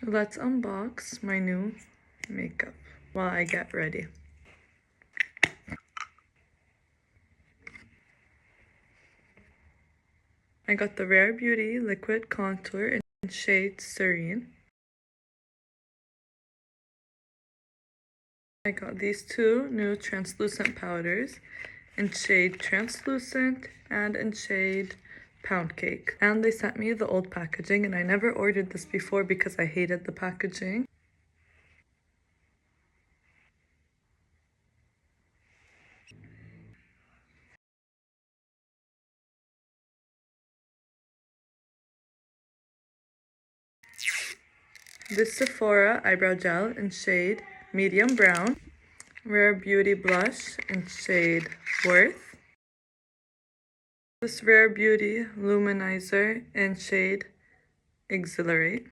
Let's unbox my new makeup while I get ready. I got the Rare Beauty Liquid Contour in shade Serene. I got these two new translucent powders in shade Translucent and in shade Pound Cake. And they sent me the old packaging, and I never ordered this before because I hated the packaging. This Sephora eyebrow gel in shade Medium Brown. Rare Beauty blush in shade Worth. This Rare Beauty luminizer in shade Exhilarate.